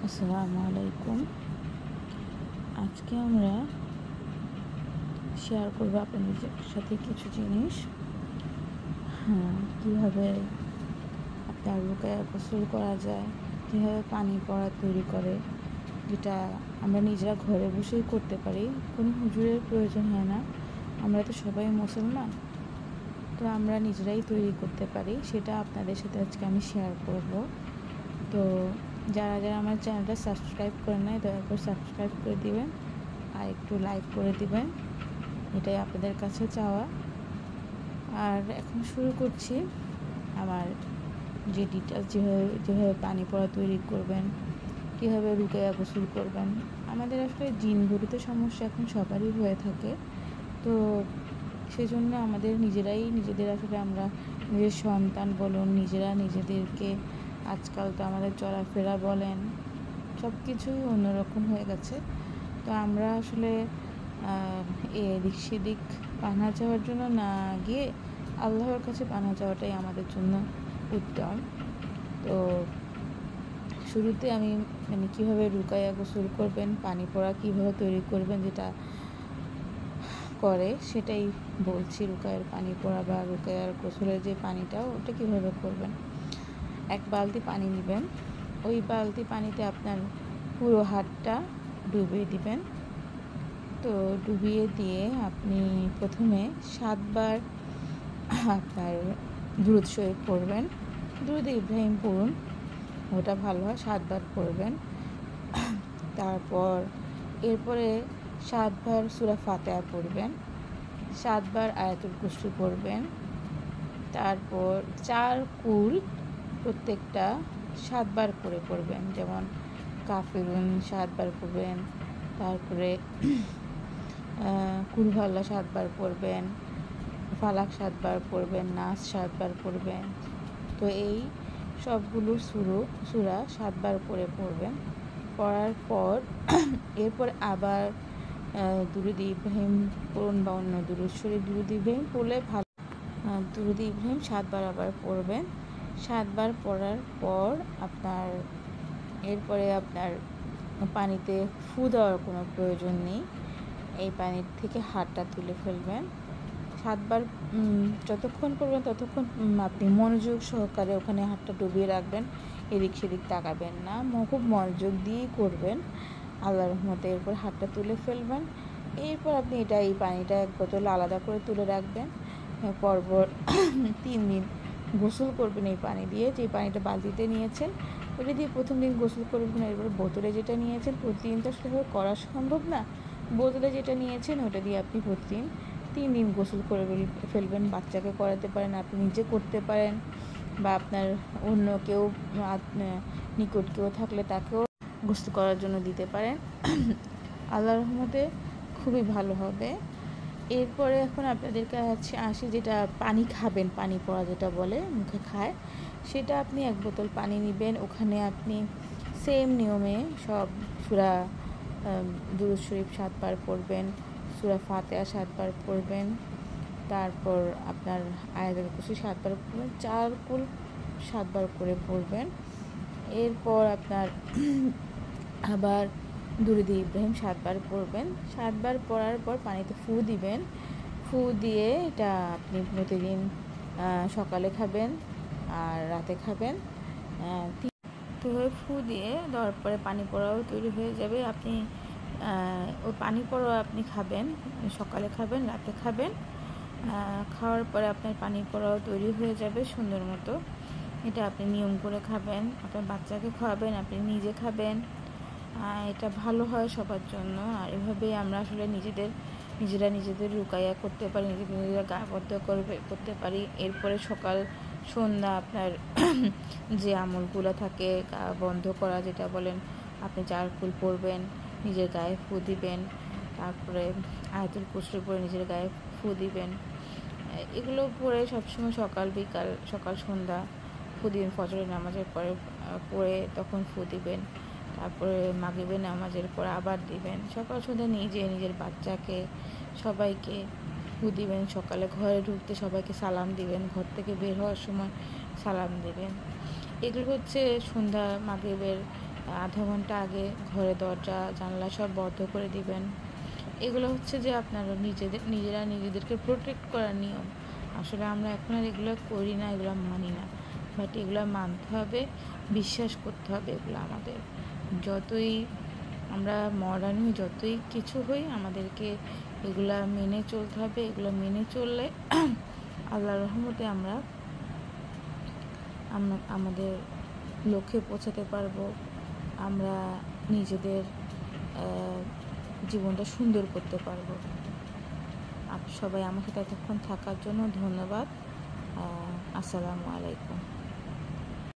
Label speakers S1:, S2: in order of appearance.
S1: আসসালামু আলাইকুম। আজকে আমরা শেয়ার করব আপনাদের সাথে কিছু জিনিস। কীভাবে আপনার রুকায়া গোসল করা যায়, কীভাবে পানি পড়া তৈরি করে, যেটা আমরা নিজেরা ঘরে বসেই করতে পারি, কোনো হুজুরের প্রয়োজন হয় না। আমরা তো সবাই মুসলমান, তো আমরা নিজেরাই তৈরি করতে পারি। সেটা আপনাদের সাথে আজকে আমি শেয়ার করব। তো যারা যারা আমার চ্যানেলটা সাবস্ক্রাইব করে নেয়, দয়া করে সাবস্ক্রাইব করে দিবেন আর একটু লাইক করে দিবেন, এটাই আপনাদের কাছে চাওয়া। আর এখন শুরু করছি আমার যে ডিটেলস, যেভাবে পানি পড়া তৈরি করবেন, কীভাবে রুকায়া গোসল করবেন। আমাদের আসলে জিনঘটিত সমস্যা এখন সবারই হয়ে থাকে, তো সেজন্য আমাদের নিজেদের আসলে আমরা নিজের সন্তান বলুন, নিজেরা নিজেদেরকে, আজকাল তো আমাদের চলাফেরা বলেন সব কিছুই অন্যরকম হয়ে গেছে। তো আমরা আসলে এদিক সেদিক পানা চাওয়ার জন্য না গিয়ে আল্লাহর কাছে পানা চাওয়াটাই আমাদের জন্য উত্তম। তো শুরুতে আমি কীভাবে রুকায়া গোসল করবেন, পানি পড়া কীভাবে তৈরি করবেন যেটা করে সেটাই বলছি। রুকায়ার পানি পড়া বা রুকায়ার গোসলের যে পানিটা, ওটা কীভাবে করবেন। এক বালতি পানি নেবেন, ওই বালতি পানিতে আপনার পুরো হাতটা ডুবিয়ে দিবেন। তো ডুবিয়ে দিয়ে আপনি প্রথমে 7 বার আপনার দুরূদ শরীফ পড়বেন। দুরূদ ইব্রাহিম পড়ুন, ওটা ভালো হয়, 7 বার পড়বেন। এরপরে 7 বার সূরা ফাতিহা পড়বেন, 7 বার আয়াতুল কুরসি পড়বেন। তারপর 4 কুল প্রত্যেকটা 7 বার করে পড়বেন, যেমন কাফিরুন 7 বার পড়বেন, তারপরে কুল আল্লাহ 7 বার পড়বেন, ফালাক 7 বার পড়বেন, নাস 7 বার পড়বেন। তো এই সবগুলো সূরা 7 বার করে পড়বেন। পড়ার পর এরপর আবার দুরূদ ইব্রাহিম পড়ুন বা অন্য দুরূদ শরীফ, দুরূদ ইব্রাহিম পড়লে ভালো। দুরূদ ইব্রাহিম 7 বার আবার পড়বেন। 7 বার পড়ার পর এরপরে আপনার পানিতে ফু দেওয়ার কোনো প্রয়োজন নেই। এই পানির থেকে হাতটা তুলে ফেলবেন। 7 বার যতক্ষণ করবেন ততক্ষণ আপনি মনোযোগ সহকারে ওখানে হাতটা ডুবিয়ে রাখবেন, এদিক সেদিক তাকাবেন না, খুব মনোযোগ দিয়েই করবেন আল্লাহর রহমতে। এরপর হাতটা তুলে ফেলবেন। এরপর আপনি এই পানিটা এক বোতল আলাদা করে তুলে রাখবেন। পরপর 3 দিন গোসল করবেন এই পানি দিয়ে। যে পানিটা বালতিতে নিয়েছেন ওটা দিয়ে প্রথম দিন গোসল করবেন। এরপর বোতলে যেটা নিয়েছেন, প্রতিদিন তো আসলে করা সম্ভব না, বোতলে যেটা নিয়েছেন ওটা দিয়ে আপনি প্রতিদিন 3 দিন গোসল করে ফেলবেন। বাচ্চাকে করাতে পারেন, আপনি নিজে করতে পারেন, বা আপনার অন্য কেউ নিকট কেউ থাকলে তাকেও গোসল করার জন্য দিতে পারেন। আল্লাহর রহমতে খুবই ভালো হবে। এরপরে এখন আপনাদেরকে আসি যেটা পানি খাবেন, পানি পড়া যেটা বলে মুখে খায়, সেটা আপনি 1 বোতল পানি নেবেন। ওখানে আপনি সেম নিয়মে সব সূরা দুরূদ শরীফ 7 বার পড়বেন, সূরা ফাতিহা 7 বার পড়বেন, তারপর আপনার আয়াতুল কুরসি 7 বার পড়বেন, 4 কুল 7 বার করে পড়বেন। এরপর আপনার আবার দুরূদ ইব্রাহিম 7 বার পড়বেন। 7 বার পড়ার পর পানিতে ফু দিবেন। ফু দিয়ে এটা আপনি প্রতিদিন সকালে খাবেন আর রাতে খাবেন। তো ফু দিয়ে দেওয়ার পরে পানি পড়াও তৈরি হয়ে যাবে। আপনি ওই পানি পড়াও আপনি খাবেন, সকালে খাবেন, রাতে খাবেন। খাওয়ার পরে আপনার পানি পড়াও তৈরি হয়ে যাবে সুন্দর মতো। এটা আপনি নিয়ম করে খাবেন, আপনার বাচ্চাকে খাওয়াবেন, আপনি নিজে খাবেন। এটা ভালো হয় সবার জন্য। আর এভাবেই আমরা আসলে নিজেরা নিজেদের রুকায়া করতে পারি, নিজেরা গাবদ্ধ করতে পারি। এরপরে সকাল সন্ধ্যা আপনার যে আমলগুলো থাকে বন্ধ করা যেটা বলেন, আপনি 4 কুল পড়বেন, নিজের গায়ে ফু দিবেন, তারপরে আয়াতুল কুরসি পড়ে নিজের গায়ে ফু দিবেন। এগুলো পড়ে সবসময় সকাল বিকাল, সকাল সন্ধ্যা ফু দিবেন। ফজরের নামাজের পরে পড়ে তখন ফু দিবেন, তারপরে মাগরিবের নামাজের পর আবার দিবেন। সকাল সন্ধ্যা নিজের বাচ্চাকে সবাইকে ফু দিবেন। সকালে ঘরে ঢুকতে সবাইকে সালাম দিবেন, ঘর থেকে বের হওয়ার সময় সালাম দিবেন। এগুলো হচ্ছে সন্ধ্যা মাগরিবের আধা ঘন্টা আগে ঘরে দরজা জানলা সব বন্ধ করে দিবেন। এগুলো হচ্ছে যে আপনারা নিজেরা নিজেদেরকে প্রোটেক্ট করার নিয়ম। আসলে আমরা এখন আর এগুলো করি না, এগুলো মানি না, বাট এগুলো মানতে হবে, বিশ্বাস করতে হবে। এগুলো আমাদের যতই আমরা মডার্ন হই, যতই কিছু হই, আমাদেরকে এগুলা মেনে চলতে হবে। এগুলো মেনে চললে আল্লাহর রহমতে আমরা আমাদের লক্ষ্যে পৌঁছাতে পারবো। আমরা নিজেদের জীবনটা সুন্দর করতে পারবো। সবাই আমার সাথে এতক্ষণ থাকার জন্য ধন্যবাদ। আসসালামু আলাইকুম।